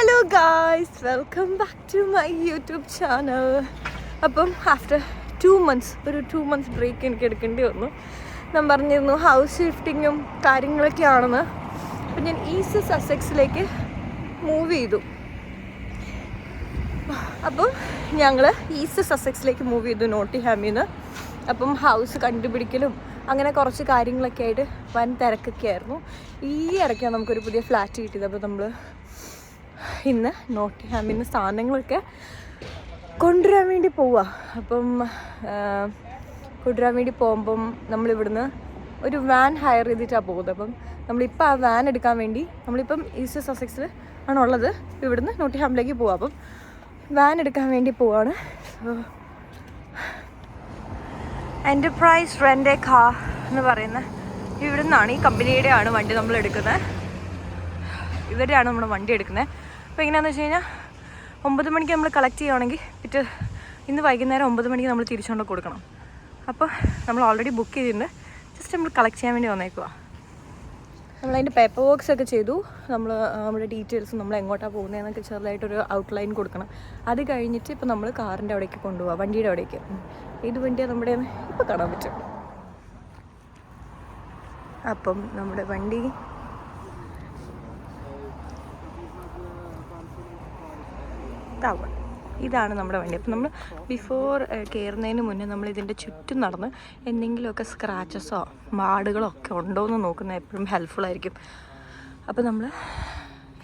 Hello guys, welcome back to my YouTube channel. അപ്പം after 2 months ഒരു 2 months break എനിക്ക് എടുക്കേണ്ടി വന്നു. ഞാൻ പറഞ്ഞിരുന്നു ഹൗസ് ഷിഫ്റ്റിങ്ങും കാര്യങ്ങളൊക്കെ ആണെന്ന്. അപ്പം ഞാൻ ഈസ്റ്റ് സസെക്സിലേക്ക് മൂവ് ചെയ്തു. അപ്പം ഞങ്ങൾ ഈസ്റ്റ് സസെക്സിലേക്ക് മൂവ് ചെയ്തു നോട്ടിഹാമിൽ നിന്ന്. അപ്പം ഹൗസ് കണ്ടുപിടിക്കലും അങ്ങനെ കുറച്ച് കാര്യങ്ങളൊക്കെ ആയിട്ട് വൻ തിരക്കൊക്കെ ആയിരുന്നു. ഈ ഇടയ്ക്കാണ് നമുക്കൊരു പുതിയ ഫ്ലാറ്റ് കിട്ടിയത്. അപ്പോൾ നമ്മൾ ഇന്ന് നോട്ടിഹാമിൽ നിന്ന് സാധനങ്ങളൊക്കെ കൊണ്ടുവരാൻ വേണ്ടി പോവുക. അപ്പം കൊണ്ടുവരാൻ വേണ്ടി പോകുമ്പം നമ്മളിവിടുന്ന് ഒരു വാൻ ഹയർ ചെയ്തിട്ടാണ് പോകുന്നത്. അപ്പം നമ്മളിപ്പോൾ ആ വാൻ എടുക്കാൻ വേണ്ടി നമ്മളിപ്പം ഈസ്റ്റ് സസെക്സിൽ ആണുള്ളത്. ഇവിടുന്ന് നോട്ടിഹാമിലേക്ക് പോവാം. അപ്പം വാൻ എടുക്കാൻ വേണ്ടി പോവാണ്. എൻ്റർപ്രൈസ് റെൻ്റ് എ കാർ എന്ന് പറയുന്ന ഇവിടെ നിന്നാണ്, ഈ കമ്പനിയുടെ ആണ് വണ്ടി നമ്മൾ എടുക്കുന്നത്. ഇവരുടെയാണ് നമ്മൾ വണ്ടി എടുക്കുന്നത്. അപ്പോൾ എങ്ങനെയാണെന്ന് വെച്ച് കഴിഞ്ഞാൽ 9 മണിക്ക് നമ്മൾ കളക്ട് ചെയ്യുകയാണെങ്കിൽ ഇന്ന് വൈകുന്നേരം 9 മണിക്ക് നമ്മൾ തിരിച്ചുകൊണ്ട് കൊടുക്കണം. അപ്പോൾ നമ്മൾ ഓൾറെഡി ബുക്ക് ചെയ്തിട്ടുണ്ട്. ജസ്റ്റ് നമ്മൾ കളക്ട് ചെയ്യാൻ വേണ്ടി വന്നേക്കുക. നമ്മളതിൻ്റെ പേപ്പർ വർക്ക്സ് ഒക്കെ ചെയ്തു. നമ്മുടെ ഡീറ്റെയിൽസ് നമ്മൾ എങ്ങോട്ടാണ് പോകുന്നതെന്നൊക്കെ ചെറുതായിട്ടൊരു ഔട്ട്ലൈൻ കൊടുക്കണം. അത് കഴിഞ്ഞിട്ട് ഇപ്പോൾ നമ്മൾ കാറിൻ്റെ അവിടേക്ക് കൊണ്ടുപോകാം, വണ്ടിയുടെ അവിടേക്ക്. ഏത് വണ്ടിയാണ് നമ്മുടെ ഇപ്പോൾ കാണാൻ പറ്റും. അപ്പം നമ്മുടെ വണ്ടി ഇതാണ് നമ്മുടെ വണ്ടി. അപ്പം നമ്മൾ ബിഫോർ കയറുന്നതിന് മുന്നേ നമ്മൾ ഇതിൻ്റെ ചുറ്റും നടന്ന് എന്തെങ്കിലുമൊക്കെ സ്ക്രാച്ചസോ മാടുകളോ ഒക്കെ ഉണ്ടോ എന്ന് നോക്കുന്നത് എപ്പോഴും ഹെൽപ്ഫുള്ളായിരിക്കും. അപ്പോൾ നമ്മൾ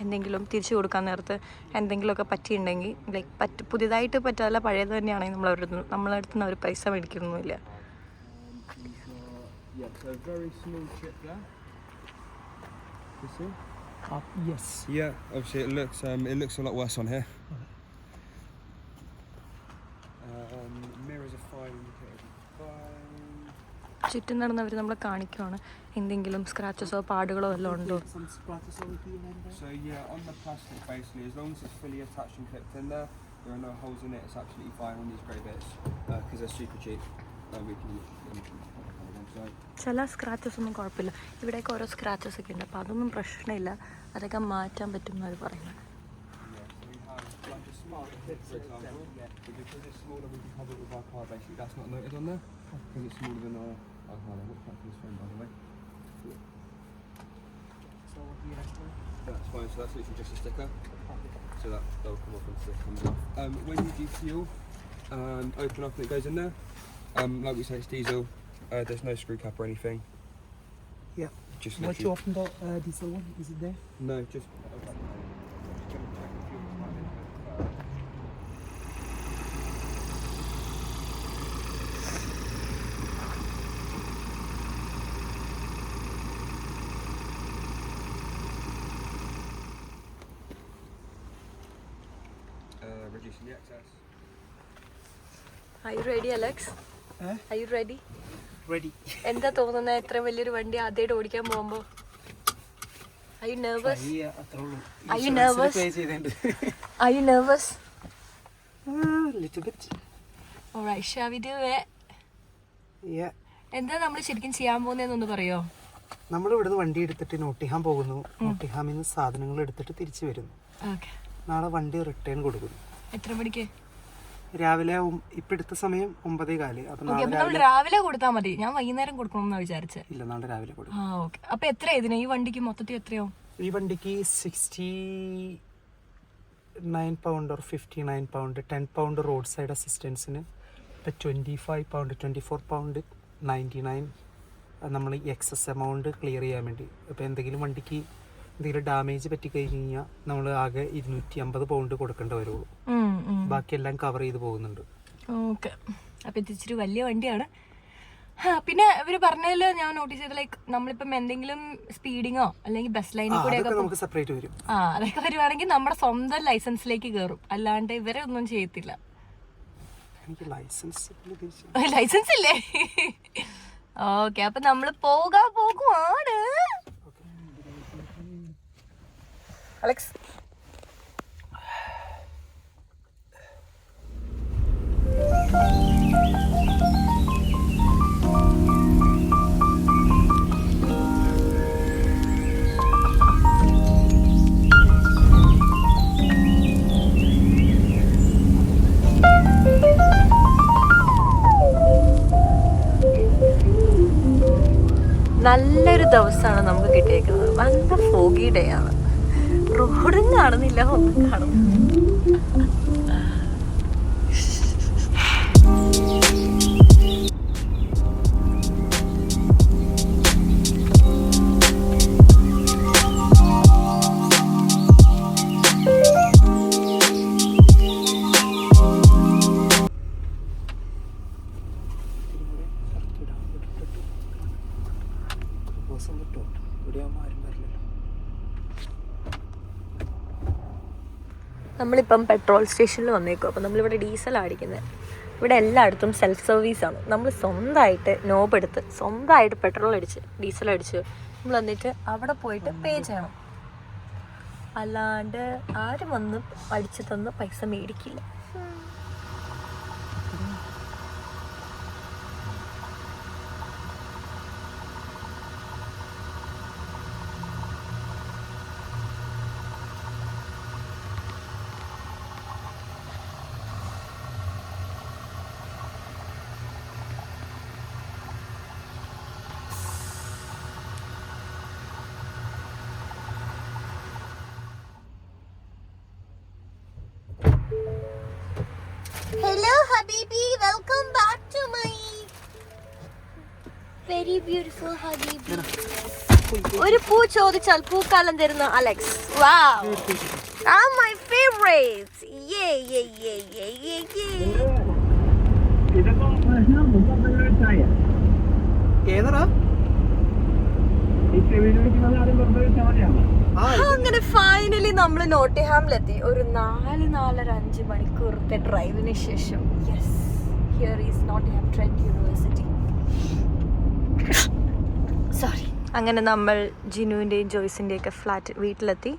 എന്തെങ്കിലും തിരിച്ചു കൊടുക്കാൻ നേരത്ത് എന്തെങ്കിലുമൊക്കെ പറ്റിയിട്ടുണ്ടെങ്കിൽ പുതിയതായിട്ട് പറ്റാതെ പഴയത് തന്നെയാണെങ്കിൽ നമ്മളെ അടുത്ത് നിന്ന് അവർ പൈസ മേടിക്കുന്നൊന്നുമില്ല. Yes. Yeah, obviously it looks a lot worse on here. Mirrors are fine. ചുറ്റും നടന്നവർ നമ്മളെ കാണിക്കുവാണ് എന്തെങ്കിലും സ്ക്രാച്ചസോ പാടുകളോ വല്ലതും ഉണ്ടോ. So yeah, on the plastic basically, as long as it's fully attached and clipped in there are no holes in it, it's absolutely fine on these grey bits because they're super cheap. We can ചില scratches ഒന്നും കുഴപ്പമില്ല. ഇവിടെയൊക്കെ ഓരോ scratches ഒക്കെ ഉണ്ട്. അപ്പോൾ അതൊന്നും പ്രശ്നമില്ല, അതൊക്കെ മാറ്റാൻ പറ്റും എന്നാണ് പറയുന്നത്. That's fine, so that's literally just a sticker. So that'll come off once it comes off. When you defuel and open up and it goes in there, like we say, it's diesel. There's no screw cap or anything. Yeah. Just once you open the diesel one, is it there? No, just. Reducing the excess. Are you ready, Alex? Are you ready? Ready. എന്താ തോന്നുന്നത് ഇത്ര വലിയൊരു വണ്ടി ആദ്യമായിട്ട് ഓടിക്കാൻ പോകുമ്പോൾ? Are you nervous? Are you nervous? Are you nervous? Little bit. Alright, shall we do it? Yeah. എന്താ നമ്മൾ ശരിക്കും ചെയ്യാൻ പോകുന്നതെന്നൊന്ന് പറയോ? നമ്മൾ ഇവിടുന്ന് വണ്ടി എടുത്തിട്ട് നോട്ടിഹാം പോകുന്നു. നോട്ടിഹാമിൽ നിന്ന് സാധനങ്ങൾ എടുത്തിട്ട് തിരിച്ചു വരുന്നു. ഓക്കെ. നാളെ വണ്ടി റിട്ടേൺ കൊടുക്കുന്നു. എത്ര മണിക്ക്? രാവിലെ ഇപ്പം എടുത്ത സമയം 9:15. അപ്പോൾ രാവിലെ കൊടുത്താൽ മതി. ഞാൻ വൈകുന്നേരം കൊടുക്കണമെന്നാണ് വിചാരിച്ചത്. ഇല്ല, നാളെ രാവിലെ കൊടുക്കും. ഓക്കെ. അപ്പോൾ എത്രയാണ് ഇതിന്? ഈ വണ്ടിക്ക് മൊത്തത്തിൽ എത്രയാവും? ഈ വണ്ടിക്ക് 69 pound or 59 pound, 10 pound road side അസിസ്റ്റൻസിന്, ഇപ്പം 25 pound, 24 pound 99 നമ്മൾ എക്സസ് എമൗണ്ട് ക്ലിയർ ചെയ്യാൻ വേണ്ടി. അപ്പോൾ എന്തെങ്കിലും വണ്ടിക്ക് എന്തെങ്കിലും ഡാമേജ് പറ്റിക്കഴിഞ്ഞ് കഴിഞ്ഞാൽ നമ്മൾ ആകെ 250 pound കൊടുക്കേണ്ടി വരുള്ളൂ. ബാക്കിയെല്ലാം കവർ ചെയ്ത് പോകുന്നുണ്ട്. ഓക്കെ. അപ്പം ഇത് ഇച്ചിരി വലിയ വണ്ടിയാണ്. പിന്നെ ഇവർ പറഞ്ഞതിൽ ഞാൻ നോട്ടീസ് ചെയ്ത് നമ്മളിപ്പം എന്തെങ്കിലും സ്പീഡിങ്ങോ അല്ലെങ്കിൽ ബസ് ലൈനിൽ കൂടെ നമുക്ക് സെപ്പറേറ്റ് വരും. അതൊക്കെ വരുവാണെങ്കിൽ നമ്മുടെ സ്വന്തം ലൈസൻസിലേക്ക് കയറും. അല്ലാണ്ട് ഇവരെ ഒന്നും ചെയ്യത്തില്ല. ലൈസൻസ് ഇല്ലേ? ഓക്കെ. അപ്പം നമ്മൾ പോകുവാണ്. അലക്സ്, നല്ലൊരു ദിവസമാണ് നമുക്ക് കിട്ടിയേക്കുന്നത്. നല്ല ഫോഗി ഡേ ആണ്. റോഡും കാണുന്നില്ല, ഒന്നും കാണുന്നില്ല. നമ്മളിപ്പം പെട്രോൾ സ്റ്റേഷനിൽ വന്നേക്കും. അപ്പം നമ്മളിവിടെ ഡീസലാണ് അടിക്കുന്നത്. ഇവിടെ എല്ലായിടത്തും സെൽഫ് സർവീസാണ്. നമ്മൾ സ്വന്തമായിട്ട് നോബ് എടുത്ത് സ്വന്തമായിട്ട് പെട്രോൾ അടിച്ച് ഡീസൽ അടിച്ച് നമ്മൾ എന്നിട്ട് അവിടെ പോയിട്ട് പേ ചെയ്യണം. അല്ലാണ്ട് ആരും വന്ന് അടിച്ച് തന്ന് പൈസ മേടിക്കില്ല. Hello Habibi, welcome back to my very beautiful Habibi. ഒരു പൂ ചോദിച്ചാൽ പൂക്കാലം തരുന്ന Alex. Wow, ah my favorites. Yeah yeah yeah yeah yeah yeah. ഏതാ അങ്ങനെ ഫൈനലി നമ്മൾ നോട്ടിഹാമിലെത്തി. ഒരു 4-5 മണിക്കൂറത്തെ ഡ്രൈവിന് ശേഷം yes, here is Nottingham trend university. Sorry. അങ്ങനെ നമ്മൾ ജിനുവിൻ്റെയും ജോയ്സിൻ്റെയും ഒക്കെ ഫ്ലാറ്റ് വീട്ടിലെത്തി.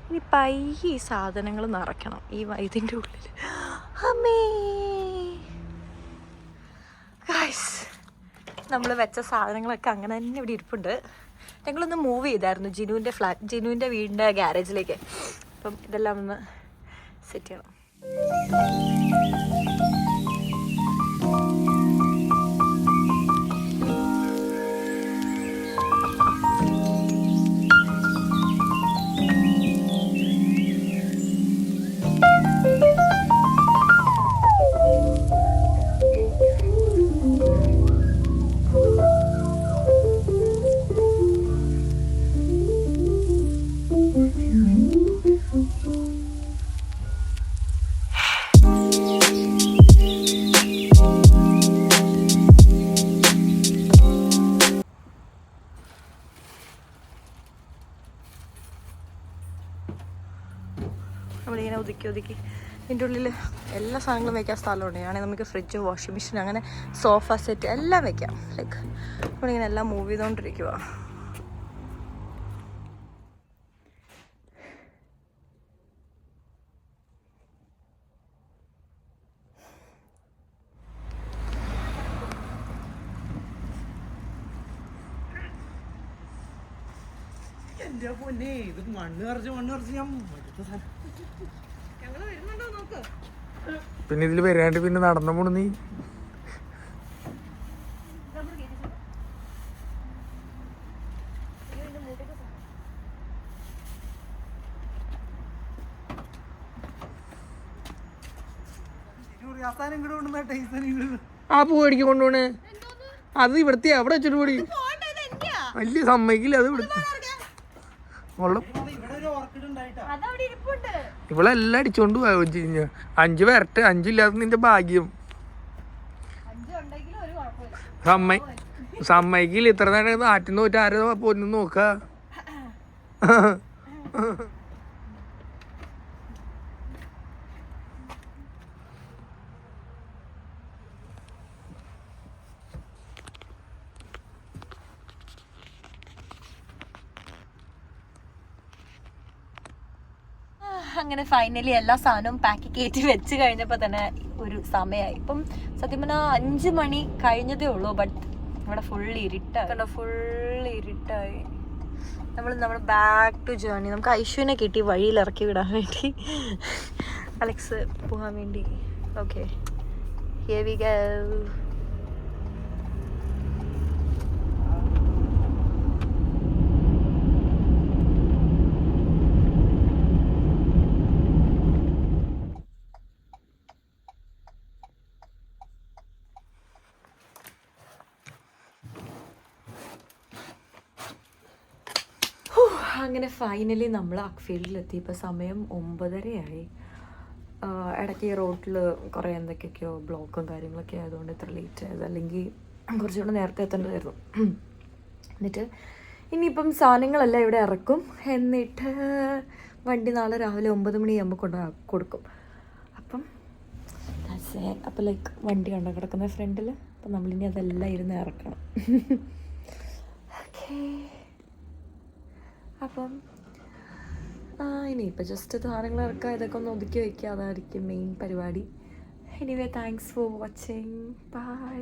ഇനി പയ്യെ ഈ സാധനങ്ങൾ നിറയ്ക്കണം ഈ ഇതിൻ്റെ ഉള്ളിൽ. അമ്മേ ഗൈസ്, നമ്മൾ വെച്ച സാധനങ്ങളൊക്കെ അങ്ങനെ തന്നെ ഇവിടെ ഇരിപ്പുണ്ട്. ഞങ്ങളൊന്ന് മൂവ് ചെയ്തായിരുന്നു ജിനുവിൻ്റെ വീടിൻ്റെ ഗ്യാരേജിലേക്ക്. അപ്പം ഇതെല്ലാം ഒന്ന് സെറ്റ് ചെയ്യണം. നമ്മളിങ്ങനെ ഒതുക്കി ഇതിൻ്റെ ഉള്ളിൽ എല്ലാ സാധനങ്ങളും വയ്ക്കാൻ സ്ഥലമുണ്ട്. ആണെങ്കിൽ നമുക്ക് ഫ്രിഡ്ജ്, വാഷിംഗ് മെഷീൻ, അങ്ങനെ സോഫ സെറ്റ് എല്ലാം വെക്കാം. ലൈക്ക് നമ്മളിങ്ങനെ എല്ലാം മൂവ് ചെയ്തുകൊണ്ടിരിക്കുക. എന്റെ പൊന്നെ, ഇത് മണ്ണ് നിറച്ച് ഞാൻ പിന്നെ ഇതിൽ വരാണ്ട് പിന്നെ നടന്നു പോണു നീ. ആ പൂ അടിക്ക് കൊണ്ടുപോണേ, അത് ഇവിടുത്തെ അവിടെ വെച്ചിട്ട് പോടി. വലിയ സമ്മതിക്കില്ല അത് ഇവിടുത്തെ ഇവളെല്ലാം അടിച്ചോണ്ട് പോയ 5 വരട്ടെ. 5 ഇല്ലാത്ത നിന്റെ ഭാഗ്യം. സമ്മതിക്കില്ല. ഇത്ര നേരം നാട്ടിൽ നോറ്റ് ആരോ പൊന്നു നോക്ക. അങ്ങനെ ഫൈനലി എല്ലാ സാധനവും പാക്ക് കയറ്റി വെച്ച് കഴിഞ്ഞപ്പോൾ തന്നെ ഒരു സമയമായി. ഇപ്പം സത്യം പറഞ്ഞാൽ 5 മണി കഴിഞ്ഞതേ ഉള്ളൂ. ബട്ട് ഇവിടെ ഫുൾ ഇരുട്ടായി. നമ്മൾ ബാക്ക് ടു ജേർണി. നമുക്ക് ഐശ്വനെ കിട്ടി വഴിയിൽ ഇറക്കി വിടാൻ വേണ്ടി, അലക്സ് പോകാൻ വേണ്ടി. Okay, here we go. അങ്ങനെ ഫൈനലി നമ്മൾ അക്ഫീൽഡിലെത്തി. ഇപ്പോൾ സമയം 9:30 ഇടയ്ക്ക് റോഡിൽ കുറേ എന്തൊക്കെയൊക്കെയോ ബ്ലോക്കും കാര്യങ്ങളൊക്കെ ആയതുകൊണ്ട് ഇത്ര ലേറ്റ് ആയത്, അല്ലെങ്കിൽ കുറച്ചുകൂടെ നേരത്തെ എത്തേണ്ടതായിരുന്നു. എന്നിട്ട് സാധനങ്ങളെല്ലാം ഇവിടെ ഇറക്കും. എന്നിട്ട് വണ്ടി നാളെ രാവിലെ 9 മണിയാകുമ്പോൾ കൊടുക്കും. അപ്പം ലൈക്ക് വണ്ടി കണ്ടോ കിടക്കുന്ന ഫ്രണ്ടിൽ. അപ്പം നമ്മളിനി അതെല്ലാം ഇരുന്ന് ഇറക്കണം. ഓക്കേ, അപ്പം ഇനിയിപ്പോൾ ജസ്റ്റ് സാധനങ്ങൾ ഇറക്കുക, ഇതൊക്കെ ഒന്ന് ഒതുക്കി വയ്ക്കുക, അതായിരിക്കും മെയിൻ പരിപാടി. Anyway thanks for watching. By.